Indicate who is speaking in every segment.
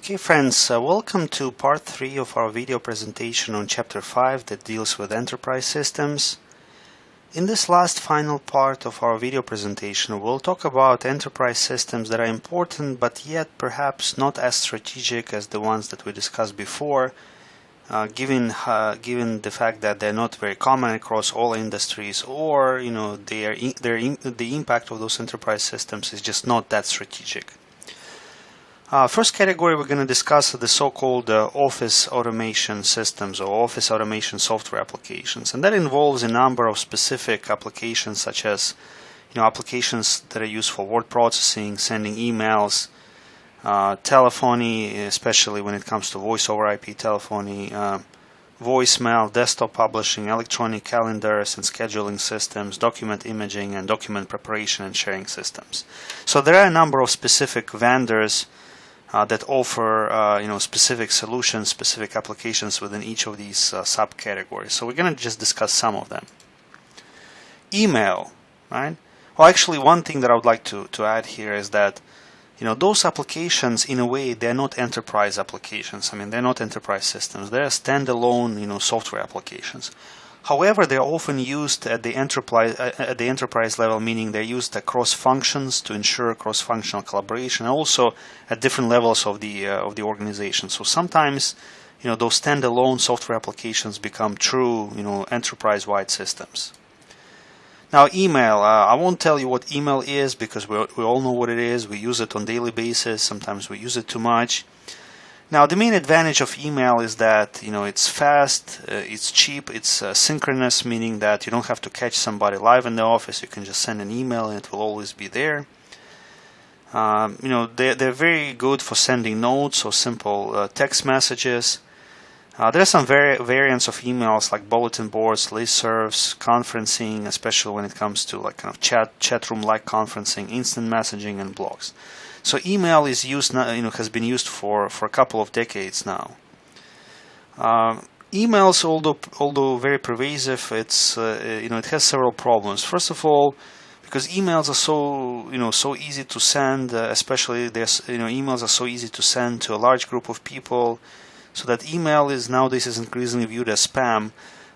Speaker 1: Okay friends, welcome to part 3 of our video presentation on chapter 5 that deals with enterprise systems. In this last final part of our video presentation, we'll talk about enterprise systems that are important but yet perhaps not as strategic as the ones that we discussed before, given the fact that they're not very common across all industries, or the impact of those enterprise systems is just not that strategic. First category, we're going to discuss the so-called office automation systems or office automation software applications, and that involves a number of specific applications such as applications that are used for word processing, sending emails, telephony, especially when it comes to voice over IP telephony, voicemail, desktop publishing, electronic calendars and scheduling systems, document imaging, and document preparation and sharing systems. So there are a number of specific vendors that offer specific solutions, specific applications within each of these subcategories. So we're going to just discuss some of them. Email, right? Well, actually, one thing that I would like to add here is that those applications, in a way, they're not enterprise applications. I mean, they're not enterprise systems. They're standalone software applications. However, they're often used at the enterprise level, meaning they're used across functions to ensure cross-functional collaboration, and also at different levels of the organization. So sometimes, those standalone software applications become true, enterprise-wide systems. Now, email. I won't tell you what email is because we all know what it is. We use it on a daily basis. Sometimes we use it too much. Now, the main advantage of email is that it's fast, it's cheap, it's synchronous, meaning that you don't have to catch somebody live in the office. You can just send an email and it will always be there. They're very good for sending notes or simple text messages. There are some variants of emails like bulletin boards, listservs, conferencing, especially when it comes to like kind of chat room-like conferencing, instant messaging, and blogs. So email is used, has been used for a couple of decades now. Emails, although very pervasive, it has several problems. First of all, because emails are so easy to send, especially emails are so easy to send to a large group of people, so that email is nowadays increasingly viewed as spam,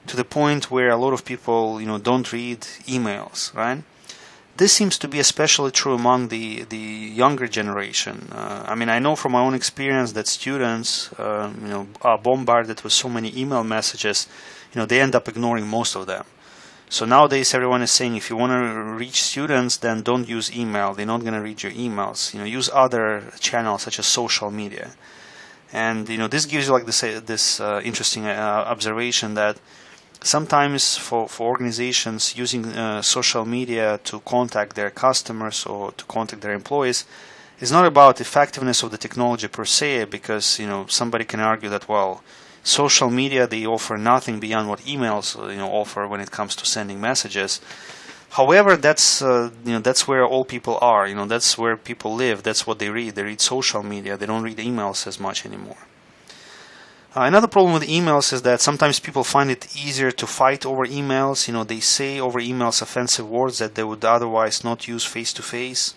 Speaker 1: to the point where a lot of people don't read emails, right? This seems to be especially true among the younger generation. I know from my own experience that students, are bombarded with so many email messages, they end up ignoring most of them. So nowadays everyone is saying if you want to reach students, then don't use email. They're not going to read your emails. Use other channels such as social media. And this gives you like this interesting observation that sometimes for organizations using social media to contact their customers or to contact their employees is not about effectiveness of the technology per se, because somebody can argue that, well, social media, they offer nothing beyond what emails offer when it comes to sending messages. However, that's where all people are. That's where people live. That's what they read. They read social media. They don't read emails as much anymore. Another problem with emails is that sometimes people find it easier to fight over emails. They say over emails offensive words that they would otherwise not use face-to-face.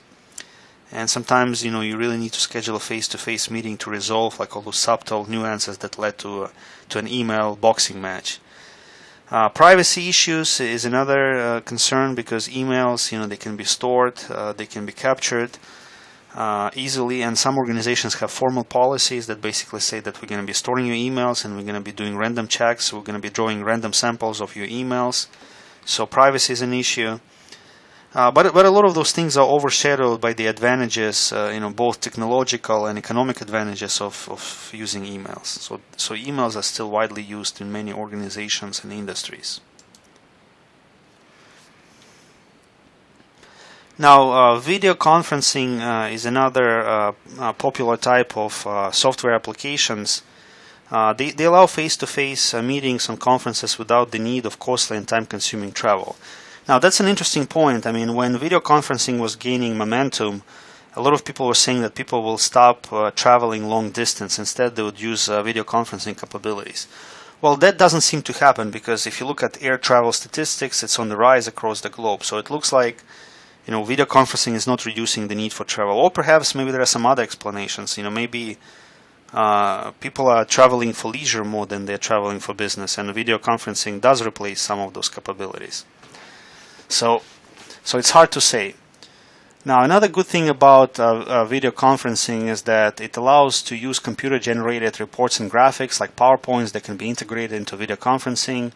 Speaker 1: And sometimes, you really need to schedule a face-to-face meeting to resolve like all those subtle nuances that led to an email boxing match. Privacy issues is another concern, because emails, they can be stored, they can be captured easily, and some organizations have formal policies that basically say that we're going to be storing your emails and we're going to be doing random checks, we're going to be drawing random samples of your emails. So privacy is an issue. But a lot of those things are overshadowed by the advantages, both technological and economic advantages of using emails. So emails are still widely used in many organizations and industries. Now, video conferencing is another popular type of software applications. They allow face-to-face meetings and conferences without the need of costly and time-consuming travel. Now, that's an interesting point. When video conferencing was gaining momentum, a lot of people were saying that people will stop traveling long distance. Instead, they would use video conferencing capabilities. Well, that doesn't seem to happen, because if you look at air travel statistics, it's on the rise across the globe. So it looks like video conferencing is not reducing the need for travel. Or perhaps maybe there are some other explanations. Maybe People are traveling for leisure more than they're traveling for business, and video conferencing does replace some of those capabilities. So it's hard to say. Now, another good thing about video conferencing is that it allows to use computer-generated reports and graphics like PowerPoints that can be integrated into video conferencing.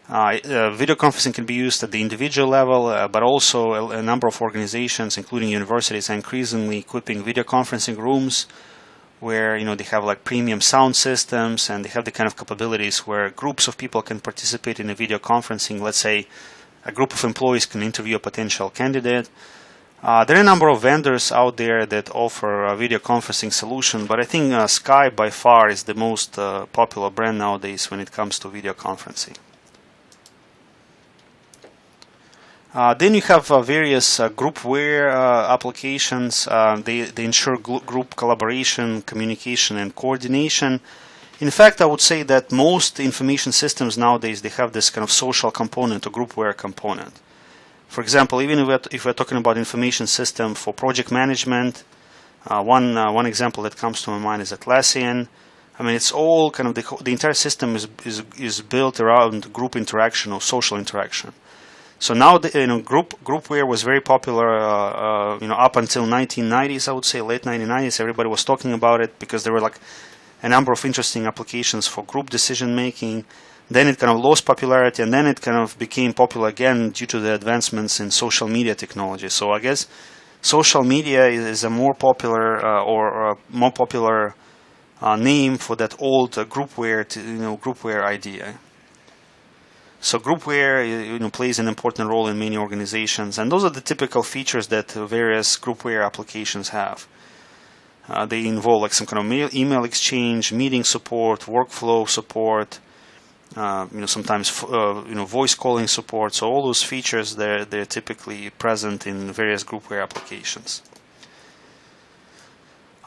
Speaker 1: Video conferencing can be used at the individual level, but also a number of organizations, including universities, are increasingly equipping video conferencing rooms where they have like premium sound systems, and they have the kind of capabilities where groups of people can participate in a video conferencing. Let's say a group of employees can interview a potential candidate. There are a number of vendors out there that offer a video conferencing solution, but I think Skype by far is the most popular brand nowadays when it comes to video conferencing. Then you have various Groupware applications. They ensure group collaboration, communication, and coordination. In fact, I would say that most information systems nowadays, they have this kind of social component or Groupware component. For example, even if we're talking about information system for project management, one example that comes to my mind is Atlassian. I mean, it's all kind of the entire system is built around group interaction or social interaction. So now, Groupware was very popular, up until 1990s, I would say, late 1990s. Everybody was talking about it because there were like a number of interesting applications for group decision making. Then it kind of lost popularity, and then it kind of became popular again due to the advancements in social media technology. So I guess social media is a more popular more popular name for that old Groupware idea. So Groupware plays an important role in many organizations, and those are the typical features that various Groupware applications have. They involve like some kind of email exchange, meeting support, workflow support, sometimes voice calling support. So all those features they're typically present in various Groupware applications.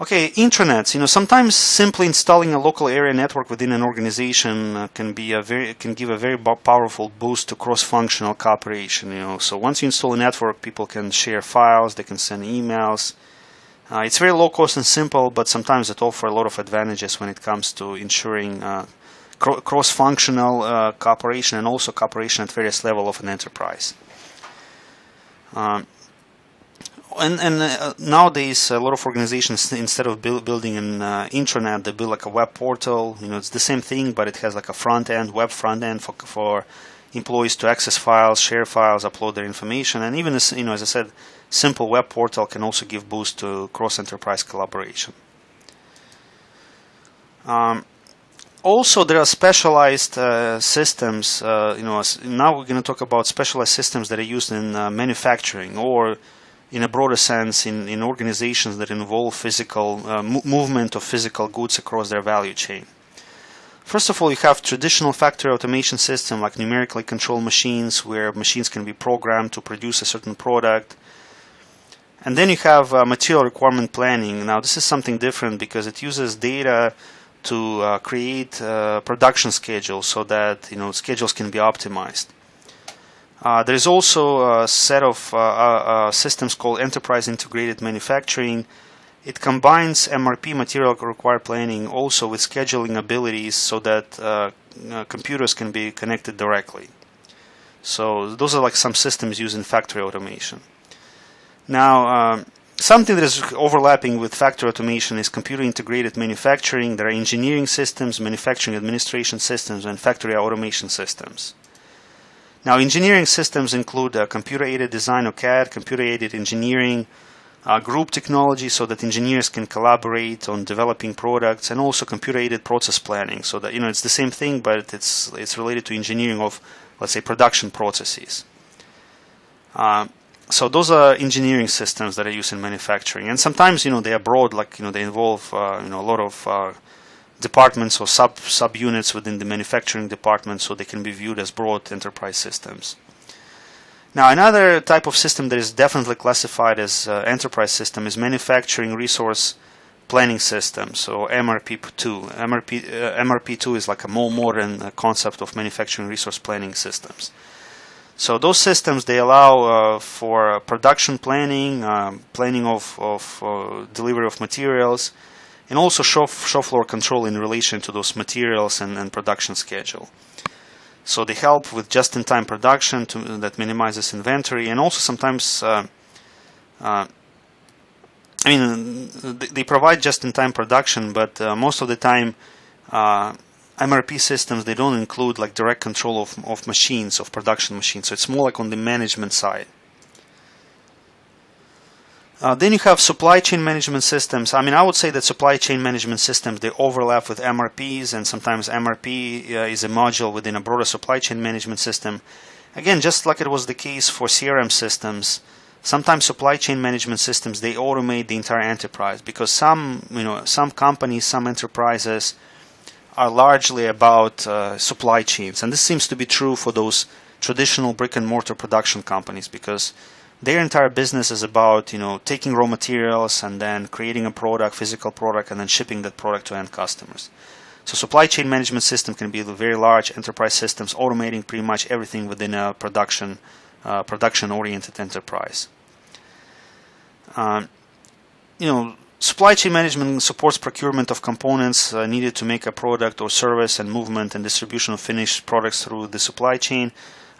Speaker 1: Okay, intranets. Sometimes simply installing a local area network within an organization can give a very powerful boost to cross-functional cooperation. So once you install a network, people can share files, they can send emails. It's very low cost and simple, but sometimes it offers a lot of advantages when it comes to ensuring cross-functional cooperation and also cooperation at various levels of an enterprise. Nowadays, a lot of organizations, instead of building an intranet, they build like a web portal. It's the same thing, but it has like a front end, web front end for employees to access files, share files, upload their information, and even as I said, simple web portal can also give boost to cross-enterprise collaboration. Also, there are specialized systems. Now we're going to talk about specialized systems that are used in manufacturing, or in a broader sense, in organizations that involve physical movement of physical goods across their value chain. First of all, you have traditional factory automation system like numerically controlled machines, where machines can be programmed to produce a certain product. And then you have material requirement planning. Now, this is something different because it uses data to create production schedules so that schedules can be optimized. There is also a set of systems called Enterprise Integrated Manufacturing. It combines MRP, material required planning, also with scheduling abilities so that computers can be connected directly. So those are like some systems used in factory automation. Now, something that is overlapping with factory automation is computer integrated manufacturing. There are engineering systems, manufacturing administration systems, and factory automation systems. Now, engineering systems include computer-aided design or CAD, computer-aided engineering, group technology so that engineers can collaborate on developing products, and also computer-aided process planning so that it's the same thing, but it's related to engineering of, let's say, production processes. So those are engineering systems that are used in manufacturing, and sometimes they are broad, like they involve a lot of departments or subunits within the manufacturing department, so they can be viewed as broad enterprise systems. Now, another type of system that is definitely classified as enterprise system is manufacturing resource planning system, so MRP2. MRP2 is like a more modern concept of manufacturing resource planning systems. So those systems, they allow for production planning, planning of delivery of materials, and also shop floor control in relation to those materials and production schedule. So they help with just-in-time production that minimizes inventory, and also sometimes they provide just-in-time production, but most of the time MRP systems, they don't include like direct control of machines, of production machines, so it's more like on the management side. Then you have supply chain management systems. I would say that supply chain management systems, they overlap with MRPs, and sometimes MRP is a module within a broader supply chain management system. Again, just like it was the case for CRM systems, sometimes supply chain management systems, they automate the entire enterprise, because some companies, some enterprises are largely about supply chains, and this seems to be true for those traditional brick and mortar production companies, because their entire business is about taking raw materials and then creating a product, physical product, and then shipping that product to end customers. So supply chain management system can be very large enterprise systems automating pretty much everything within a production-oriented enterprise. Supply chain management supports procurement of components needed to make a product or service, and movement and distribution of finished products through the supply chain.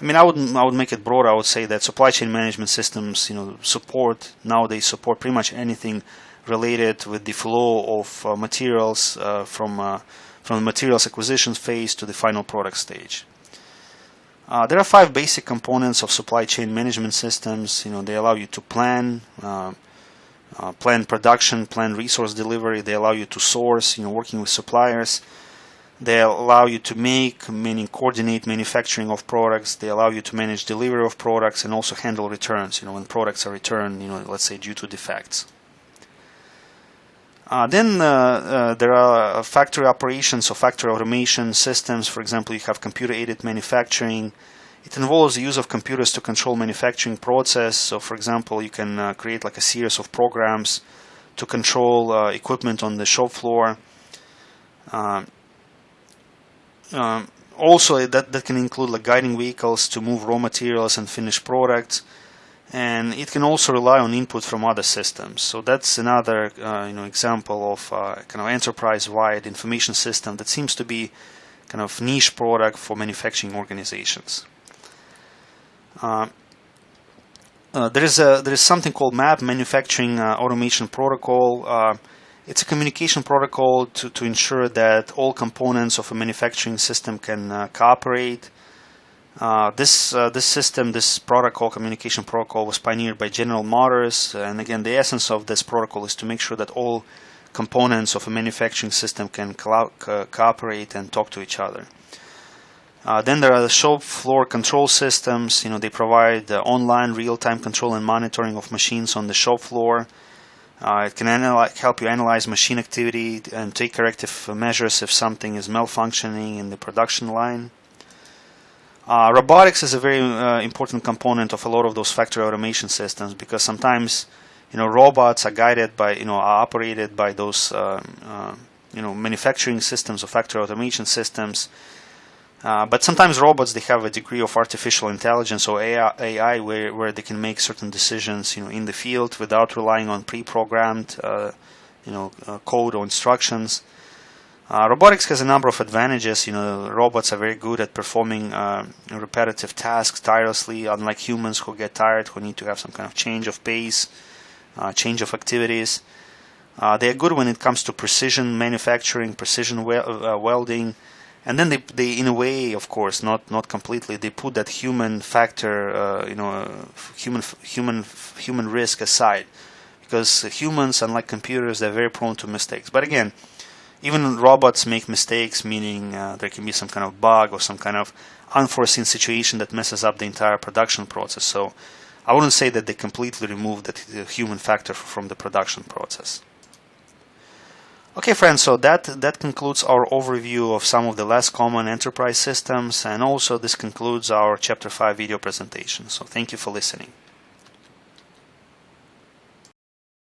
Speaker 1: I would make it broader. I would say that supply chain management systems, nowadays support pretty much anything related with the flow of materials from the materials acquisition phase to the final product stage. There are 5 basic components of supply chain management systems. They allow you to plan production, plan resource delivery. They allow you to source, working with suppliers. They allow you to meaning coordinate manufacturing of products. They allow you to manage delivery of products and also handle returns, when products are returned, let's say due to defects. Then there are factory operations or factory automation systems. For example, you have computer-aided manufacturing. It involves the use of computers to control manufacturing process. So, for example, you can create like a series of programs to control equipment on the shop floor. Also, that can include like guiding vehicles to move raw materials and finished products, and it can also rely on input from other systems. So that's another example of kind of enterprise-wide information system that seems to be kind of niche product for manufacturing organizations. There is something called MAP, Manufacturing Automation Protocol. It's a communication protocol to ensure that all components of a manufacturing system can cooperate. This communication protocol, was pioneered by General Motors, and again, the essence of this protocol is to make sure that all components of a manufacturing system can cooperate and talk to each other. Then there are the shop floor control systems. They provide online real-time control and monitoring of machines on the shop floor. It can help you analyze machine activity and take corrective measures if something is malfunctioning in the production line. Robotics is a very important component of a lot of those factory automation systems, because sometimes robots are guided by are operated by those manufacturing systems or factory automation systems. But sometimes robots, they have a degree of artificial intelligence or AI where they can make certain decisions in the field without relying on pre-programmed code or instructions. Robotics has a number of advantages. Robots are very good at performing repetitive tasks tirelessly, unlike humans who get tired, who need to have some kind of change of pace, change of activities. They are good when it comes to precision manufacturing, precision welding. And then they, in a way, of course, not completely, they put that human factor, human risk aside, because humans, unlike computers, they're very prone to mistakes. But again, even robots make mistakes, meaning there can be some kind of bug or some kind of unforeseen situation that messes up the entire production process. So I wouldn't say that they completely remove the human factor from the production process. Okay, friends, so that concludes our overview of some of the less common enterprise systems, and also this concludes our Chapter 5 video presentation. So thank you for listening.